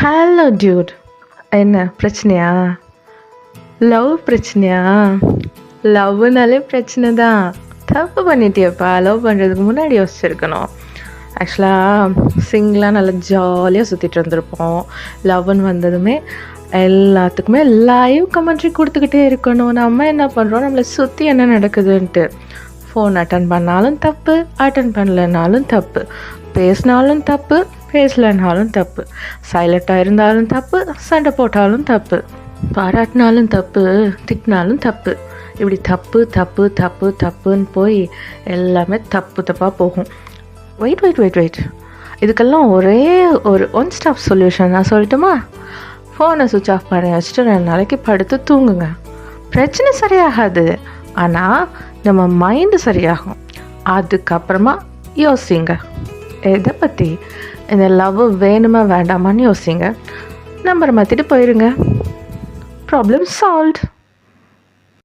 Hello Dude, என்ன பிரச்சனையா? Love பிரச்சனையா? லவ்னாலே பிரச்சனை தான். தப்பு பண்ணிட்டியப்பா. லவ் பண்ணுறதுக்கு முன்னாடி யோசிச்சிருக்கணும். ஆக்சுவலாக சிங்கிளாக நல்லா ஜாலியாக சுற்றிட்டு இருந்திருப்போம். லவ்னு வந்ததுமே எல்லாத்துக்குமே லைவ் கமெண்ட்ரி கொடுத்துக்கிட்டே இருக்கணும். நம்ம என்ன பண்ணுறோம், நம்மளை சுற்றி என்ன நடக்குதுன்ட்டு. ஃபோன் அட்டன் பண்ணாலும் தப்பு, அட்டன் பண்ணலனாலும் தப்பு, பேசினாலும் தப்பு, பேசலனாலும் தப்பு, சைலண்ட்டாக இருந்தாலும் தப்பு, சண்டை போட்டாலும் தப்பு, பாராட்டினாலும் தப்பு, திட்டினாலும் தப்பு. இப்படி தப்பு தப்பு தப்பு தப்புன்னு போய் எல்லாமே தப்பாக போகும். வெயிட், இதுக்கெல்லாம் ஒரே ஒரு ஒன் ஸ்டாப் சொல்யூஷன் நான் சொல்லட்டுமா? ஃபோனை சுவிட்ச் ஆஃப் பண்ணி வச்சுட்டு 2 நாளைக்கு படுத்து தூங்குங்க. பிரச்சனை சரியாகாது, ஆனால் நம்ம மைண்டு சரியாகும். அதுக்கப்புறமா யோசிங்க. எதை பற்றி? இந்த லவ் வேணுமா வேண்டாமான்னு யோசிங்க. நம்பரை மாற்றிட்டு போயிடுங்க. Problem solved.